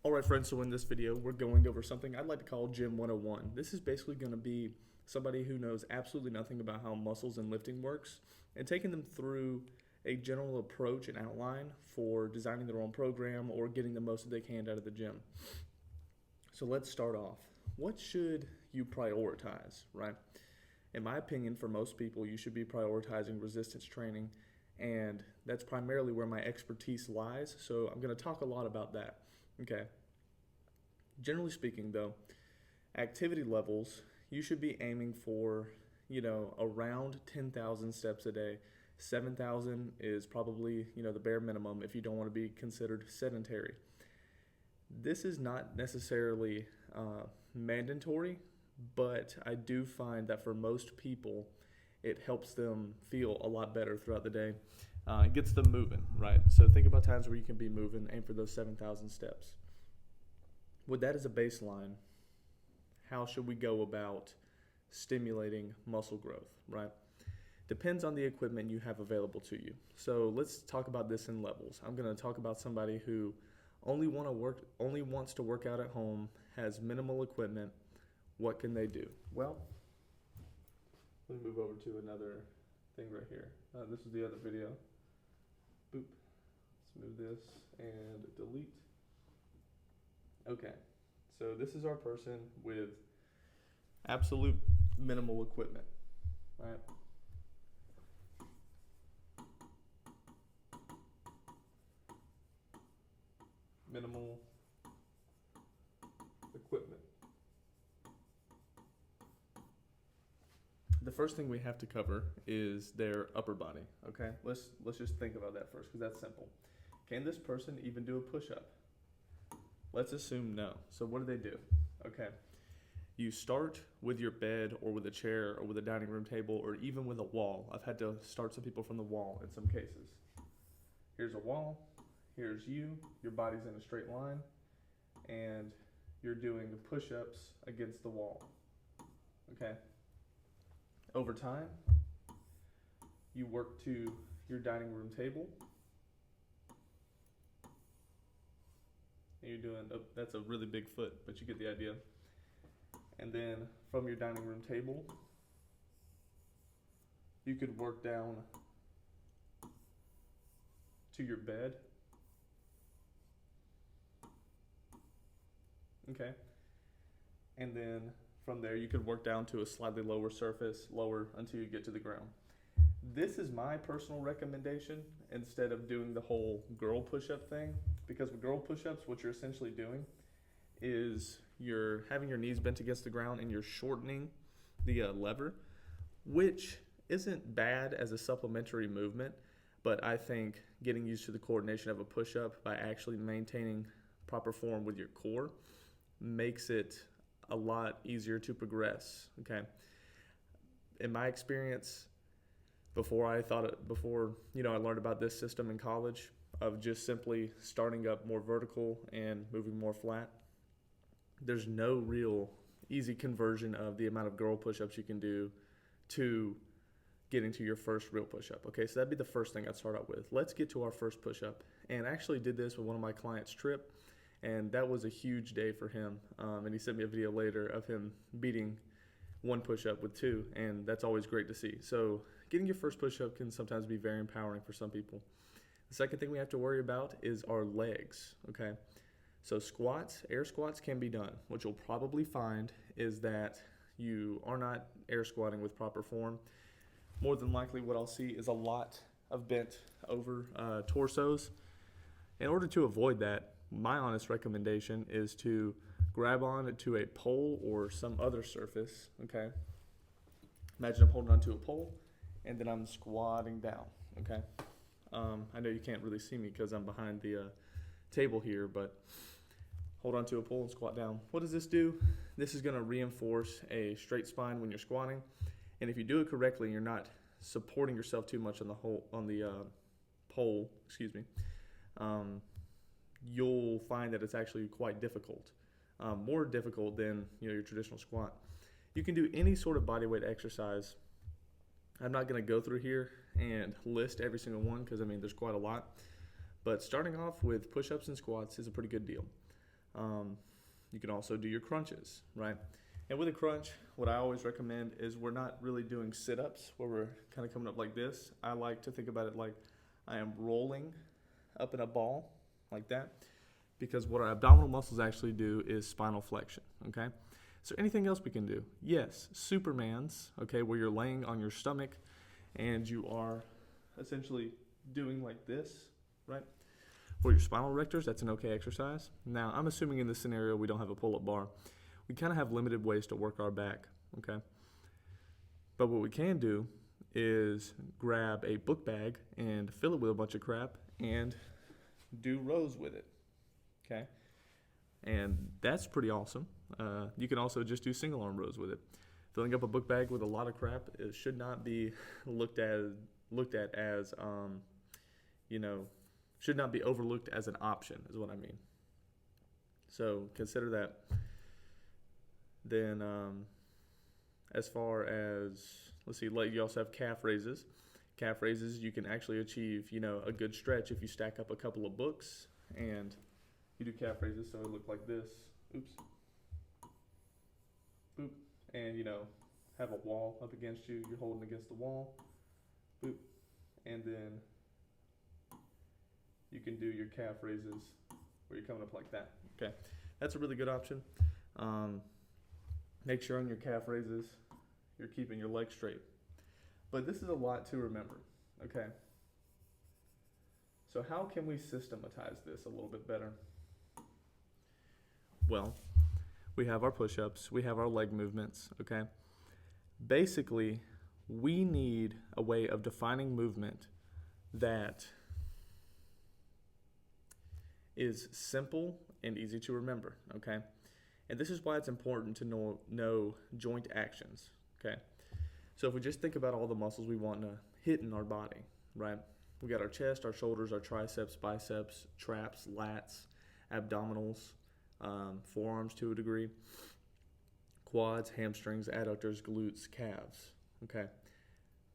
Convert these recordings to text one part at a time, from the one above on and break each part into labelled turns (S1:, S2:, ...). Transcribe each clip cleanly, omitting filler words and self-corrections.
S1: Alright friends, so in this video we're going over something I'd like to call Gym 101. This is basically going to be somebody who knows absolutely nothing about how muscles and lifting works and taking them through a general approach and outline for designing their own program or getting the most that they can out of the gym. So let's start off. What should you prioritize, right? In my opinion, for most people, you should be prioritizing resistance training, and that's primarily where my expertise lies, so I'm going to talk a lot about that. Okay. Generally speaking, though, activity levels, you should be aiming for, around 10,000 steps a day. 7,000 is probably, the bare minimum if you don't want to be considered sedentary. This is not necessarily mandatory, but I do find that for most people, it helps them feel a lot better throughout the day. It gets them moving, right? So think about times where you can be moving, aim for those 7,000 steps. With that as a baseline, how should we go about stimulating muscle growth, right? Depends on the equipment you have available to you. So let's talk about this in levels. I'm going to talk about somebody who only wants to work out at home, has minimal equipment. What can they do? Well, let me move over to another thing right here. This is the other video. Boop. Let's move this and delete. Okay, so this is our person with absolute minimal equipment, right? Minimal equipment. The first thing we have to cover is their upper body, okay? Let's just think about that first, because that's simple. Can this person even do a push-up? Let's assume no. So what do? Okay, you start with your bed or with a chair or with a dining room table or even with a wall. I've had to start some people from the wall in some cases. Here's a wall, here's you, your body's in a straight line, and you're doing push-ups against the wall, okay? Over time, you work to your dining room table. And you're doing, that's a really big foot, but you get the idea. And then from your dining room table, you could work down to your bed. Okay. And then from there, you could work down to a slightly lower surface, lower until you get to the ground. This is my personal recommendation instead of doing the whole girl push-up thing, because with girl push-ups, what you're essentially doing is you're having your knees bent against the ground and you're shortening the lever, which isn't bad as a supplementary movement, but I think getting used to the coordination of a push-up by actually maintaining proper form with your core makes it a lot easier to progress, okay? In my experience, before I learned about this system in college of just simply starting up more vertical and moving more flat, there's no real easy conversion of the amount of girl push-ups you can do to getting to your first real push-up. Okay, so that'd be the first thing I'd start out with. Let's get to our first push-up. And I actually did this with one of my clients, Trip, and that was a huge day for him. And he sent me a video later of him beating one push-up with two, and that's always great to see. So getting your first push-up can sometimes be very empowering for some people. The second thing we have to worry about is our legs, okay? So squats, air squats can be done. What you'll probably find is that you are not air squatting with proper form. More than likely what I'll see is a lot of bent over torsos. In order to avoid that, my honest recommendation is to grab on to a pole or some other surface, okay? Imagine I'm holding onto a pole and then I'm squatting down, okay? I know you can't really see me because I'm behind the table here, but hold onto a pole and squat down. What does this do? This is gonna reinforce a straight spine when you're squatting, and if you do it correctly and you're not supporting yourself too much on the pole, you'll find that it's actually quite difficult. More difficult than your traditional squat. You can do any sort of bodyweight exercise. I'm not going to go through here and list every single one because there's quite a lot. But starting off with push-ups and squats is a pretty good deal. You can also do your crunches, right? And with a crunch, what I always recommend is we're not really doing sit-ups where we're kind of coming up like this. I like to think about it like I am rolling up in a ball like that, because what our abdominal muscles actually do is spinal flexion, okay? So anything else we can do? Yes, Superman's, okay, where you're laying on your stomach and you are essentially doing like this, right? For your spinal erectors, that's an okay exercise. Now, I'm assuming in this scenario we don't have a pull-up bar. We kind of have limited ways to work our back, okay? But what we can do is grab a book bag and fill it with a bunch of crap and do rows with it, okay? And that's pretty awesome. You can also just do single arm rows with it. Filling up a book bag with a lot of crap, it should not be looked at as, should not be overlooked as an option, is what I mean. So consider that. Then, as far as, let's see, like you also have calf raises. Calf raises, you can actually achieve, a good stretch if you stack up a couple of books and you do calf raises, so it look like this. Oops. Boop. And, have a wall up against you. You're holding against the wall. Boop. And then you can do your calf raises where you're coming up like that. Okay. That's a really good option. Make sure on your calf raises you're keeping your legs straight. But this is a lot to remember, okay? So how can we systematize this a little bit better? Well, we have our push-ups, we have our leg movements, okay? Basically, we need a way of defining movement that is simple and easy to remember, okay? And this is why it's important to know joint actions, okay? So if we just think about all the muscles we want to hit in our body, right? We got our chest, our shoulders, our triceps, biceps, traps, lats, abdominals, forearms to a degree, quads, hamstrings, adductors, glutes, calves, okay?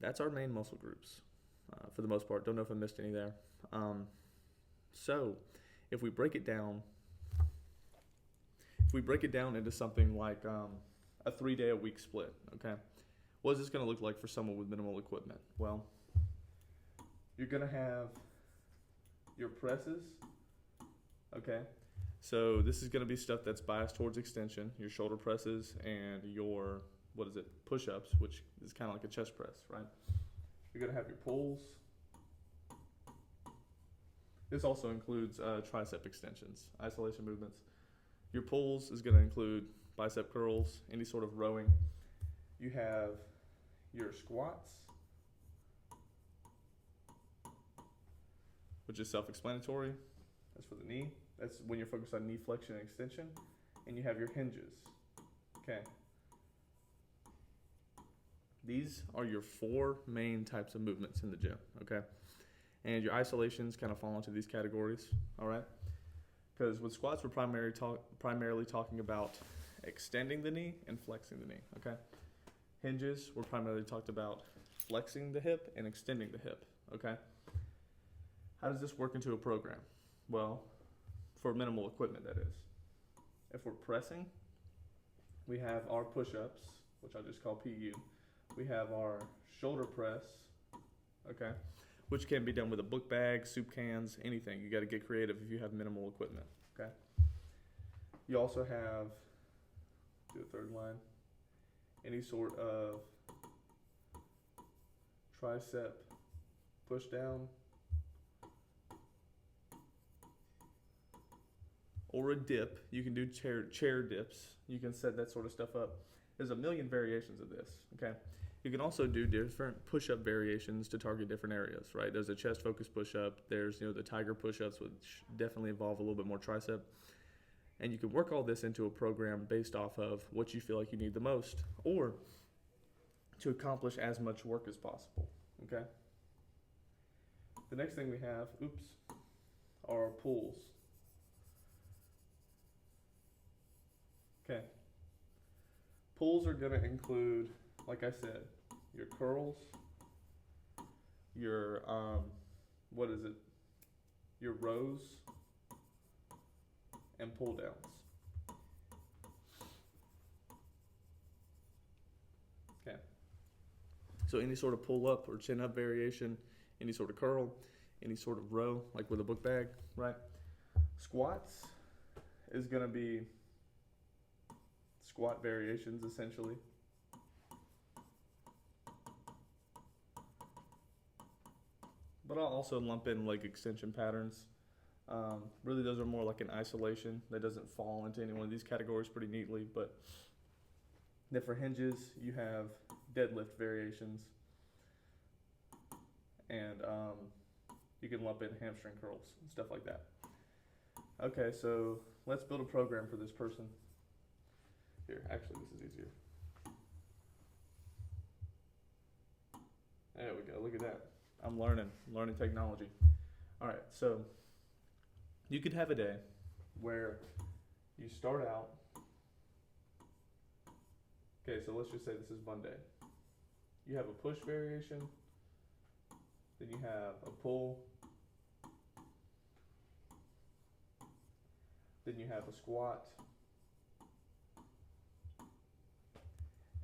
S1: That's our main muscle groups for the most part. Don't know if I missed any there. So if we break it down into something like a 3-day-a-week split, okay? What is this going to look like for someone with minimal equipment? Well, you're going to have your presses, okay? So this is going to be stuff that's biased towards extension, your shoulder presses and your, push-ups, which is kind of like a chest press, right? You're going to have your pulls. This also includes tricep extensions, isolation movements. Your pulls is going to include bicep curls, any sort of rowing. You have your squats, which is self-explanatory. That's for the knee. That's when you're focused on knee flexion and extension. And you have your hinges. Okay. These are your 4 main types of movements in the gym, okay? And your isolations kind of fall into these categories, all right? Because with squats, we're primarily talking about extending the knee and flexing the knee, okay? Hinges, we're primarily talked about flexing the hip and extending the hip, okay? How does this work into a program? Well, for minimal equipment, that is. If we're pressing, we have our push-ups, which I just call PU. We have our shoulder press, okay? Which can be done with a book bag, soup cans, anything. You got to get creative if you have minimal equipment, okay? You also have, do the third line, any sort of tricep push down or a dip. You can do chair dips. You can set that sort of stuff up. There's a million variations of this, okay? You can also do different push-up variations to target different areas, right? There's a chest-focused push-up. There's, the tiger push-ups, which definitely involve a little bit more tricep. And you can work all this into a program based off of what you feel like you need the most or to accomplish as much work as possible, okay? The next thing we have, are pulls. Okay. Pulls are going to include, like I said, your curls, your, your rows, and pull downs. Okay. So any sort of pull up or chin up variation, any sort of curl, any sort of row, like with a book bag, right? Squats is going to be squat variations essentially. But I'll also lump in leg extension patterns. Really, those are more like an isolation that doesn't fall into any one of these categories pretty neatly. But then for hinges, you have deadlift variations, and you can lump in hamstring curls and stuff like that. Okay, so let's build a program for this person. Here, actually, this is easier. There we go. Look at that. I'm learning technology. All right, so you could have a day where you start out. Okay, so let's just say this is Monday. You have a push variation, then you have a pull, then you have a squat,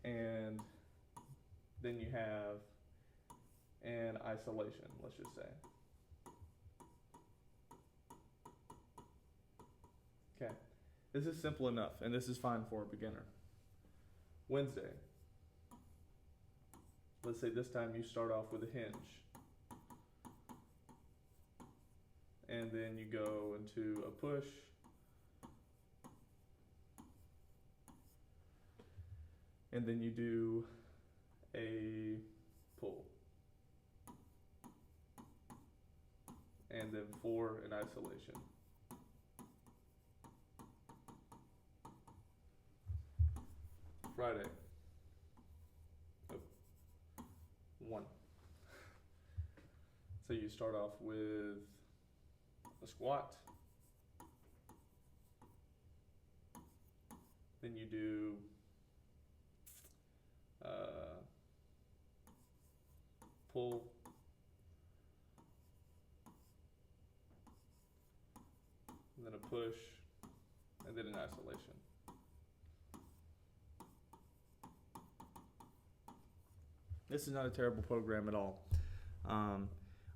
S1: and then you have an isolation, let's just say. Okay, this is simple enough, and this is fine for a beginner. Wednesday, let's say this time you start off with a hinge, and then you go into a push, and then you do a pull, and then 4 in isolation. Friday. 1. So you start off with a squat, then you do pull, and then a push, and then an isolation. This is not a terrible program at all.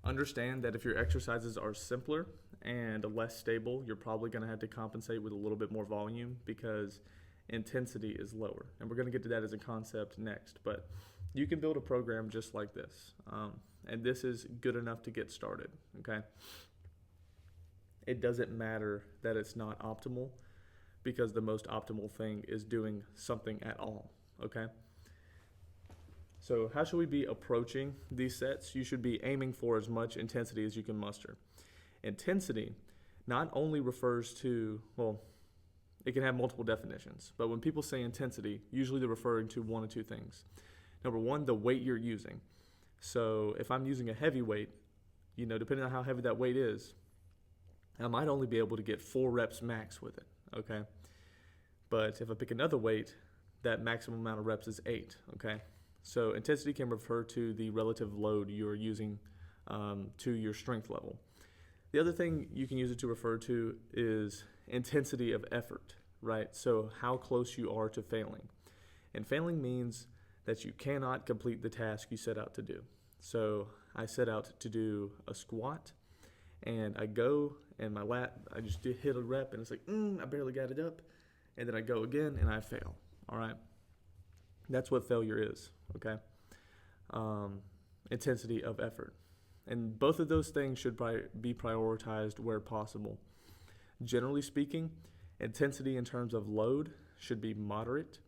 S1: Understand that if your exercises are simpler and less stable, you're probably going to have to compensate with a little bit more volume because intensity is lower. And we're going to get to that as a concept next. But you can build a program just like this. And this is good enough to get started, okay? It doesn't matter that it's not optimal because the most optimal thing is doing something at all, okay? So how should we be approaching these sets? You should be aiming for as much intensity as you can muster. Intensity not only refers to, well, it can have multiple definitions, but when people say intensity, usually they're referring to one of two things. Number one, the weight you're using. So if I'm using a heavy weight, depending on how heavy that weight is, I might only be able to get 4 reps max with it, okay? But if I pick another weight, that maximum amount of reps is 8, okay? So intensity can refer to the relative load you're using to your strength level. The other thing you can use it to refer to is intensity of effort, right? So how close you are to failing. And failing means that you cannot complete the task you set out to do. So I set out to do a squat, and I go, and my lat, I just hit a rep, and it's like, I barely got it up. And then I go again, and I fail, all right? That's what failure is, okay? Intensity of effort. And both of those things should be prioritized where possible. Generally speaking, intensity in terms of load should be moderate.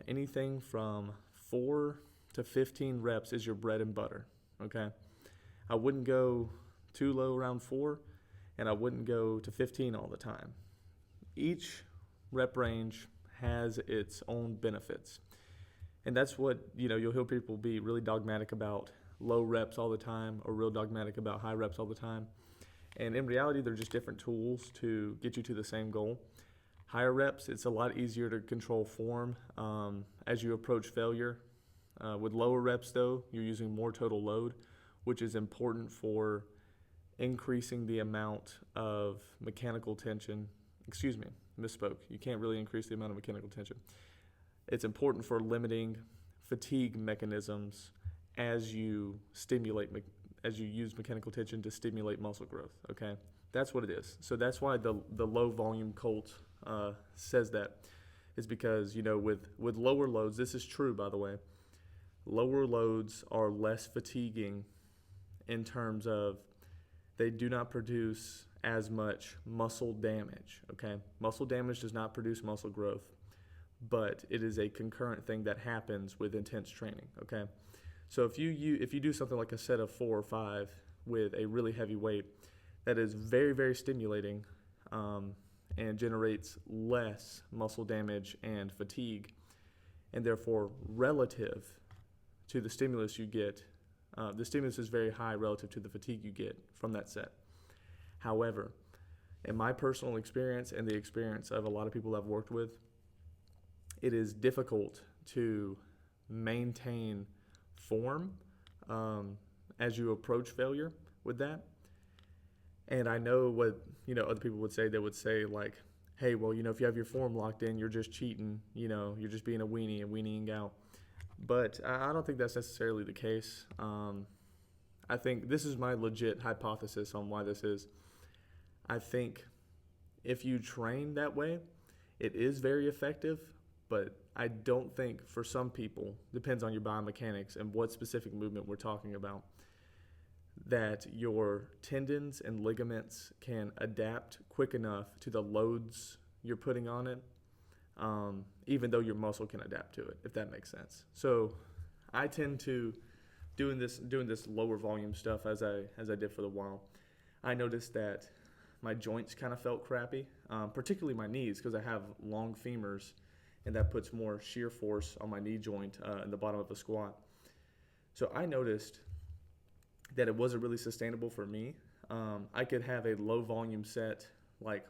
S1: Anything from 4 to 15 reps is your bread and butter, okay? I wouldn't go too low around 4, and I wouldn't go to 15 all the time. Each rep range has its own benefits. And that's what, you'll hear people be really dogmatic about low reps all the time or real dogmatic about high reps all the time. And in reality, they're just different tools to get you to the same goal. Higher reps, it's a lot easier to control form as you approach failure. With lower reps, though, you're using more total load, which is important for increasing the amount of mechanical tension excuse me, misspoke. You can't really increase the amount of mechanical tension. It's important for limiting fatigue mechanisms as you use mechanical tension to stimulate muscle growth. Okay, that's what it is. So that's why the low volume Colt says that, is because with lower loads, this is true by the way. Lower loads are less fatiguing in terms of they do not produce as much muscle damage. Okay, muscle damage does not produce muscle growth, but it is a concurrent thing that happens with intense training. Okay, so if you do something like a set of 4 or 5 with a really heavy weight, that is very, very stimulating and generates less muscle damage and fatigue, and therefore relative to the stimulus you get, the stimulus is very high relative to the fatigue you get from that set. However, in my personal experience and the experience of a lot of people I've worked with, it is difficult to maintain form as you approach failure with that. And I know what other people would say. They would say like, hey, well, if you have your form locked in, you're just cheating, you're just being a weenie and weaning out. But I don't think that's necessarily the case. I think this is my legit hypothesis on why this is. I think if you train that way, it is very effective, but I don't think for some people, depends on your biomechanics and what specific movement we're talking about, that your tendons and ligaments can adapt quick enough to the loads you're putting on it, even though your muscle can adapt to it, if that makes sense. So I tend to, doing this lower volume stuff as I did for a while, I noticed that my joints kind of felt crappy, particularly my knees, because I have long femurs, and that puts more shear force on my knee joint in the bottom of a squat. So I noticed that it wasn't really sustainable for me. I could have a low volume set, a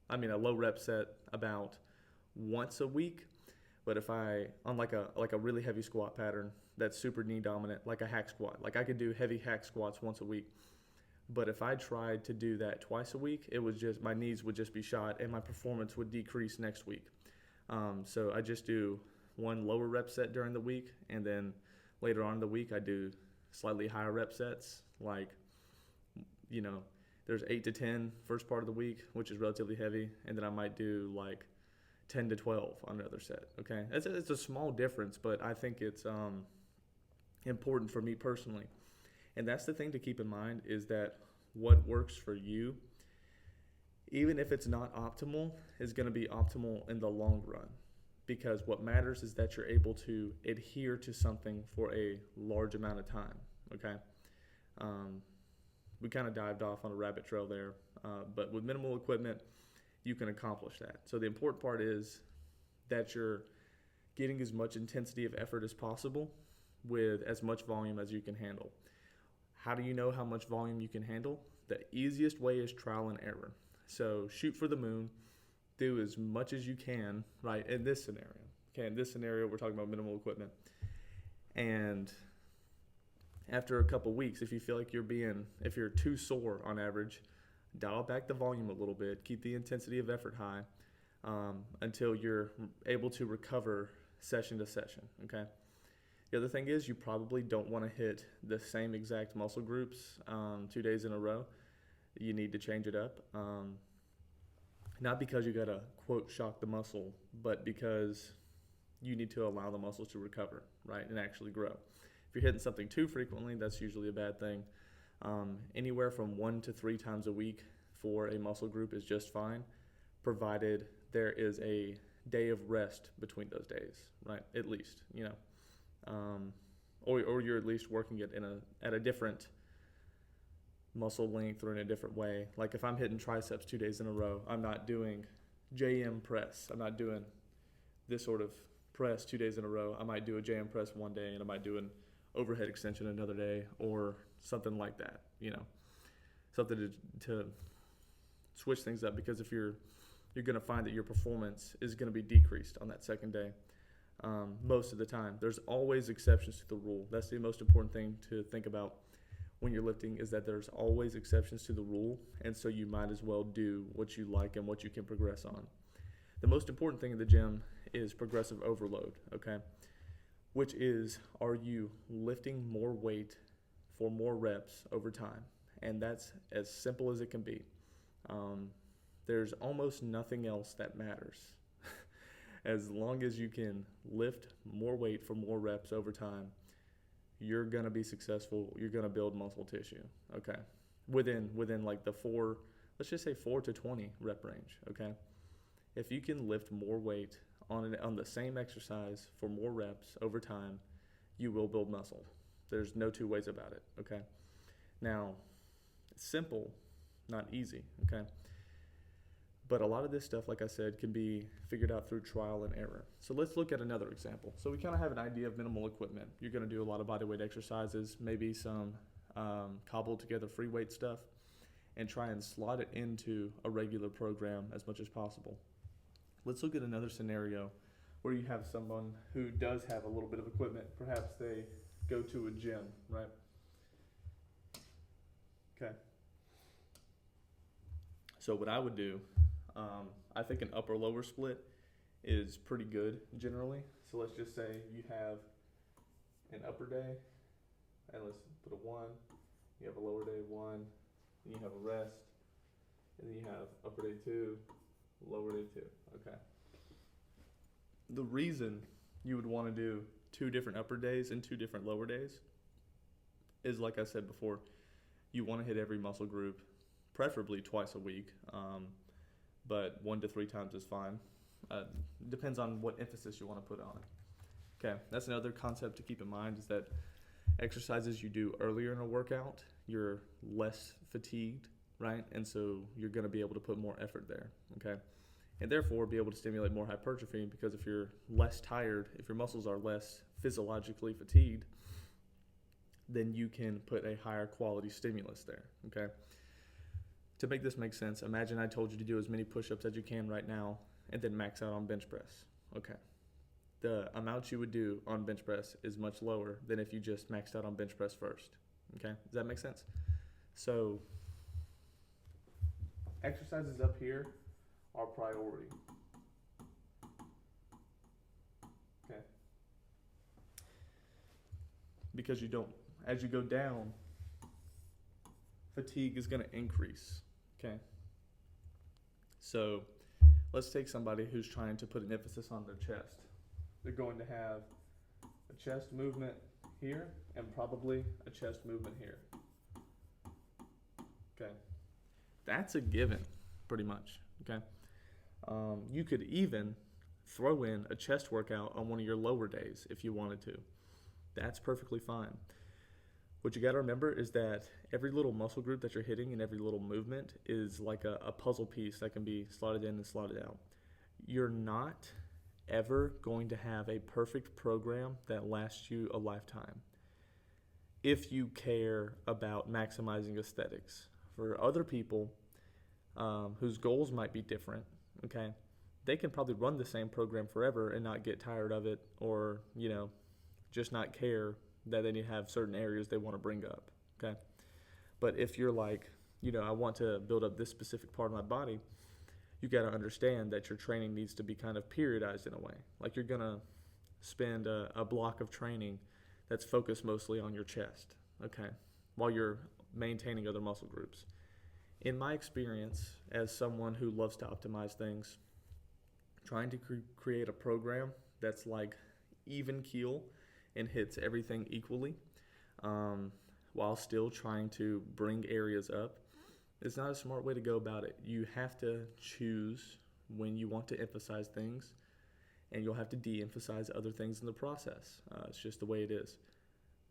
S1: low rep set about once a week, but if on like a really heavy squat pattern that's super knee dominant, like a hack squat, I could do heavy hack squats once a week. But if I tried to do that twice a week, it was just, my knees would just be shot and my performance would decrease next week. So I just do one lower rep set during the week, and then later on in the week I do slightly higher rep sets, there's 8 to 10 first part of the week, which is relatively heavy, and then I might do 10 to 12 on another set. Okay, it's a small difference, but I think it's important for me personally. And that's the thing to keep in mind, is that what works for you, even if it's not optimal, is going to be optimal in the long run. Because what matters is that you're able to adhere to something for a large amount of time. Okay, we kind of dived off on a rabbit trail there, but with minimal equipment, you can accomplish that. So the important part is that you're getting as much intensity of effort as possible with as much volume as you can handle. How do you know how much volume you can handle? The easiest way is trial and error. So shoot for the moon, do as much as you can, right, in this scenario. Okay, in this scenario, we're talking about minimal equipment. And after a couple weeks, if you feel like if you're too sore on average, dial back the volume a little bit, keep the intensity of effort high until you're able to recover session to session, okay? The other thing is, you probably don't want to hit the same exact muscle groups 2 days in a row. You need to change it up. Not because you got to, quote, shock the muscle, but because you need to allow the muscles to recover, right, and actually grow. If you're hitting something too frequently, that's usually a bad thing. Anywhere from 1 to 3 times a week for a muscle group is just fine, provided there is a day of rest between those days, right, at least, or you're at least working it at a different muscle length or in a different way. Like if I'm hitting triceps 2 days in a row, I'm not doing JM press. I'm not doing this sort of press 2 days in a row. I might do a JM press one day, and I might do an overhead extension another day, or something like that, something to switch things up, because if you're going to find that your performance is going to be decreased on that second day. Most of the time. There's always exceptions to the rule. That's the most important thing to think about. when you're lifting is that there's always exceptions to the rule, and so you might as well do what you like and what you can progress on. The most important thing in the gym is progressive overload, okay? Which is, are you lifting more weight for more reps over time? And that's as simple as it can be. There's almost nothing else that matters. As long as you can lift more weight for more reps over time, you're going to be successful. You're going to build muscle tissue, okay? Within like the let's just say 4 to 20 rep range, okay? If you can lift more weight on the same exercise for more reps over time, you will build muscle. There's no two ways about it, okay? Now, it's simple, not easy, okay? But a lot of this stuff, like I said, can be figured out through trial and error. So let's look at another example. So we kind of have an idea of minimal equipment. You're going to do a lot of bodyweight exercises, maybe some cobbled together free weight stuff, and try and slot it into a regular program as much as possible. Let's look at another scenario where you have someone who does have a little bit of equipment. Perhaps they go to a gym, right? Okay. So what I would do, I think an upper-lower split is pretty good generally. So let's just say you have an upper day, and let's put a 1. You have a lower day 1, and you have a rest, and then you have upper day 2, lower day 2. Okay. The reason you would want to do 2 different upper days and 2 different lower days is, like I said before, you want to hit every muscle group, preferably twice a week, but 1 to 3 times is fine. Depends on what emphasis you want to put on it. Okay, that's another concept to keep in mind, is that exercises you do earlier in a workout, you're less fatigued, right? And so you're going to be able to put more effort there, okay? And therefore be able to stimulate more hypertrophy, because if you're less tired, if your muscles are less physiologically fatigued, then you can put a higher quality stimulus there, okay? To make this make sense, imagine I told you to do as many push-ups as you can right now and then max out on bench press, okay? The amount you would do on bench press is much lower than if you just maxed out on bench press first, okay? Does that make sense? So exercises up here are priority, okay? Because as you go down, fatigue is going to increase, okay? So let's take somebody who's trying to put an emphasis on their chest. They're going to have a chest movement here and probably a chest movement here, okay? That's a given, pretty much, okay? You could even throw in a chest workout on one of your lower days if you wanted to. That's perfectly fine. What you got to remember is that every little muscle group that you're hitting and every little movement is like a puzzle piece that can be slotted in and slotted out. You're not ever going to have a perfect program that lasts you a lifetime if you care about maximizing aesthetics. For other people whose goals might be different, okay, they can probably run the same program forever and not get tired of it, or, just not care that they need to have certain areas they want to bring up, okay? But if you're like, I want to build up this specific part of my body, you got to understand that your training needs to be kind of periodized in a way. Like you're going to spend a block of training that's focused mostly on your chest, okay, while you're maintaining other muscle groups. In my experience, as someone who loves to optimize things, trying to create a program that's like even keel and hits everything equally, while still trying to bring areas up, is not a smart way to go about it. You have to choose when you want to emphasize things, and you'll have to de-emphasize other things in the process. It's just the way it is.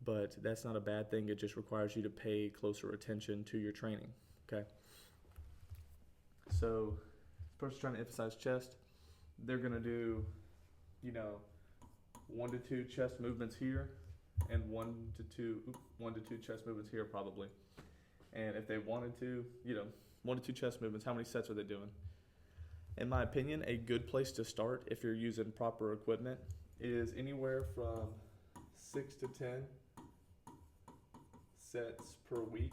S1: But that's not a bad thing. It just requires you to pay closer attention to your training, okay? So, person trying to emphasize chest, they're going to do, 1 to 2 chest movements here, and 1 to 2 chest movements here probably. And if they wanted to, 1 to 2 chest movements, how many sets are they doing? In my opinion, a good place to start if you're using proper equipment is anywhere from 6 to 10 sets per week.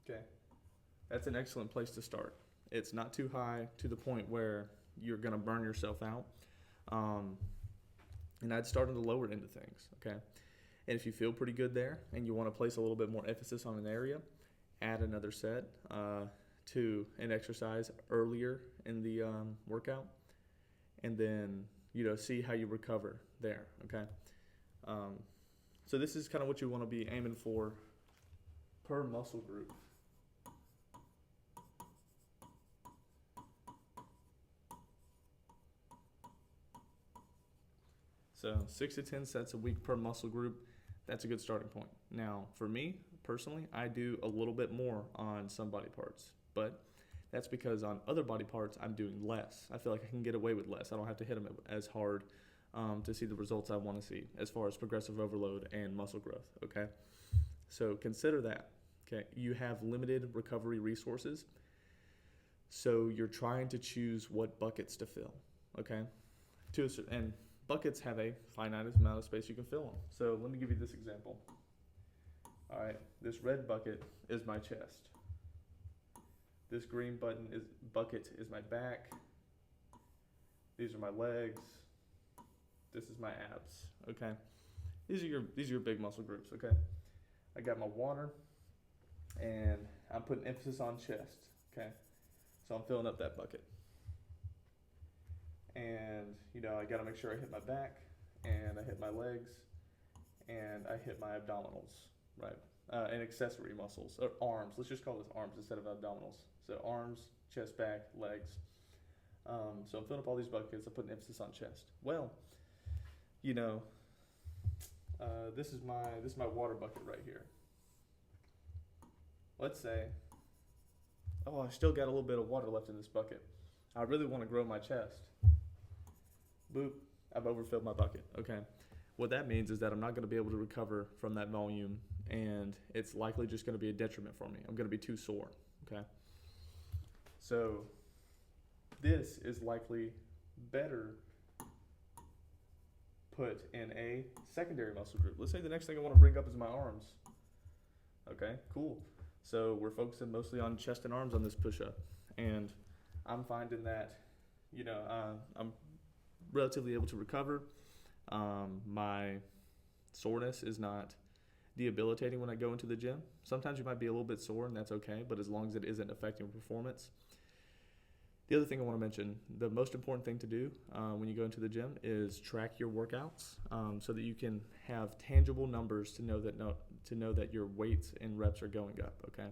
S1: Okay, that's an excellent place to start. It's not too high to the point where you're going to burn yourself out. Um, and I'd start on the lower end of things, okay? And if you feel pretty good there and you want to place a little bit more emphasis on an area, add another set to an exercise earlier in the workout, and then, see how you recover there, okay? So this is kind of what you want to be aiming for per muscle group. So 6 to 10 sets a week per muscle group, that's a good starting point. Now, for me, personally, I do a little bit more on some body parts, but that's because on other body parts, I'm doing less. I feel like I can get away with less. I don't have to hit them as hard to see the results I want to see as far as progressive overload and muscle growth, okay? So consider that, okay? You have limited recovery resources, so you're trying to choose what buckets to fill, okay? And buckets have a finite amount of space you can fill them. So let me give you this example. All right, this red bucket is my chest. This green bucket is my back. These are my legs. This is my abs, okay? These are your big muscle groups, okay? I got my water, and I'm putting emphasis on chest, okay? So I'm filling up that bucket. And, I got to make sure I hit my back, and I hit my legs, and I hit my abdominals, right? And accessory muscles, or arms. Let's just call this arms instead of abdominals. So arms, chest, back, legs. So I'm filling up all these buckets. I'm putting emphasis on chest. Well, this is my water bucket right here. Let's say, I still got a little bit of water left in this bucket. I really want to grow my chest. Boop, I've overfilled my bucket, okay? What that means is that I'm not going to be able to recover from that volume, and it's likely just going to be a detriment for me. I'm going to be too sore, okay? So this is likely better put in a secondary muscle group. Let's say the next thing I want to bring up is my arms. Okay, cool. So we're focusing mostly on chest and arms on this push-up, and I'm finding that, I'm relatively able to recover. My soreness is not debilitating when I go into the gym. Sometimes you might be a little bit sore, and that's okay, but as long as it isn't affecting performance. The other thing I want to mention, the most important thing to do when you go into the gym is track your workouts so that you can have tangible numbers to know that your weights and reps are going up, okay?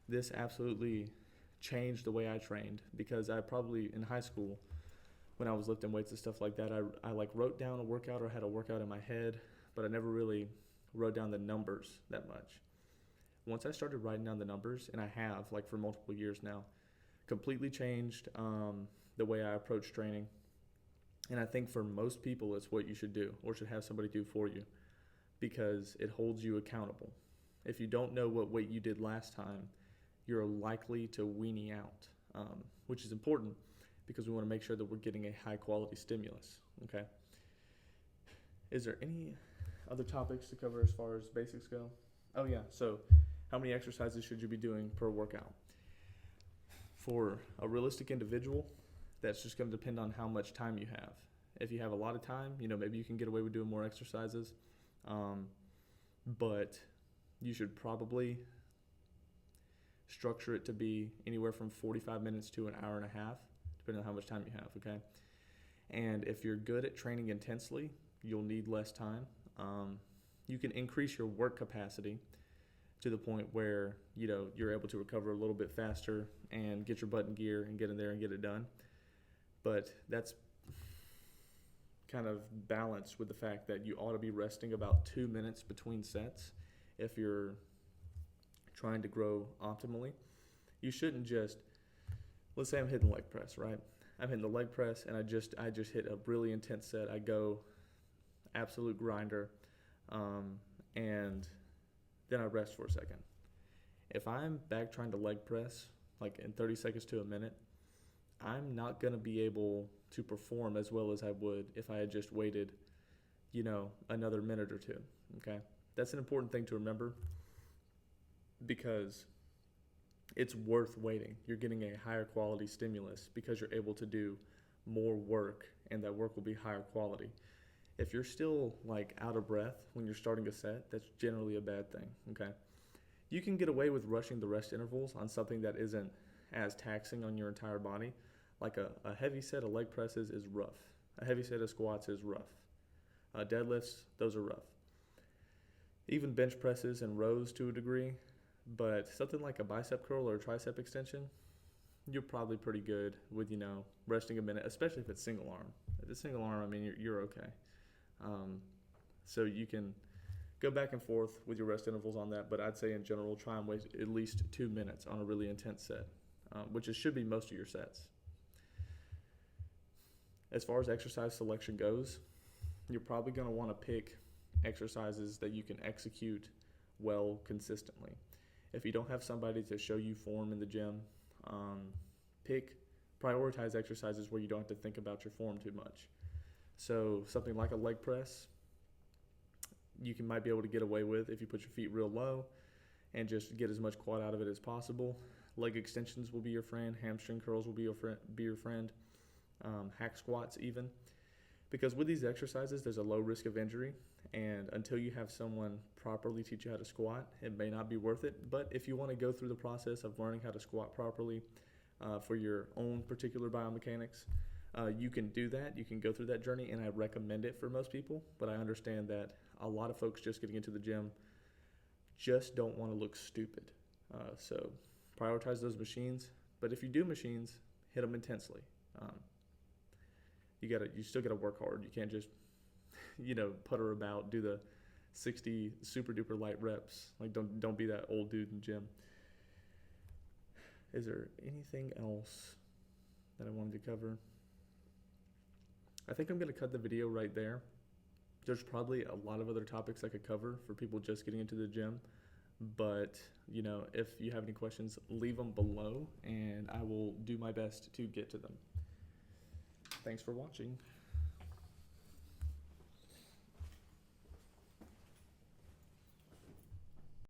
S1: This absolutely changed the way I trained, because I probably in high school, when I was lifting weights and stuff like that, I wrote down a workout or had a workout in my head, but I never really wrote down the numbers that much. Once I started writing down the numbers, and I have for multiple years now, completely changed the way I approach training. And I think for most people, it's what you should do or should have somebody do for you, because it holds you accountable. If you don't know what weight you did last time, you're likely to weenie out, which is important because we want to make sure that we're getting a high quality stimulus, okay? Is there any other topics to cover as far as basics go? Oh yeah, so how many exercises should you be doing per workout? For a realistic individual, that's just going to depend on how much time you have. If you have a lot of time, maybe you can get away with doing more exercises, but you should probably structure it to be anywhere from 45 minutes to an hour and a half, depending on how much time you have, okay? And if you're good at training intensely, you'll need less time. You can increase your work capacity to the point where, you're able to recover a little bit faster and get your butt in gear and get in there and get it done. But that's kind of balanced with the fact that you ought to be resting about 2 minutes between sets if you're trying to grow optimally. You shouldn't just, let's say I'm hitting leg press, right? I'm hitting the leg press and I just hit a really intense set. I go absolute grinder, and then I rest for a second. If I'm back trying to leg press in 30 seconds to a minute, I'm not going to be able to perform as well as I would if I had just waited, another minute or two, okay? That's an important thing to remember because it's worth waiting. You're getting a higher quality stimulus because you're able to do more work, and that work will be higher quality. If you're still like out of breath when you're starting a set, that's generally a bad thing, okay? You can get away with rushing the rest intervals on something that isn't as taxing on your entire body. Like a heavy set of leg presses is rough. A heavy set of squats is rough. Deadlifts, those are rough. Even bench presses and rows to a degree, but something like a bicep curl or a tricep extension, you're probably pretty good with, resting a minute, especially if it's single arm. If it's single arm, I mean, you're okay. So you can go back and forth with your rest intervals on that, but I'd say in general, try and wait at least 2 minutes on a really intense set, which should be most of your sets. As far as exercise selection goes, you're probably going to want to pick exercises that you can execute well consistently. If you don't have somebody to show you form in the gym, prioritize exercises where you don't have to think about your form too much. So something like a leg press, you might be able to get away with if you put your feet real low and just get as much quad out of it as possible. Leg extensions will be your friend. Hamstring curls will be your friend. Hack squats even. Because with these exercises, there's a low risk of injury, and until you have someone properly teach you how to squat, it may not be worth it. But if you want to go through the process of learning how to squat properly for your own particular biomechanics, you can do that. You can go through that journey, and I recommend it for most people. But I understand that a lot of folks just getting into the gym just don't want to look stupid. So prioritize those machines. But if you do machines, hit them intensely. You still gotta work hard. You can't just, putter about, do the 60 super duper light reps. Like don't be that old dude in the gym. Is there anything else that I wanted to cover? I think I'm gonna cut the video right there. There's probably a lot of other topics I could cover for people just getting into the gym. But, if you have any questions, leave them below and I will do my best to get to them. Thanks for watching.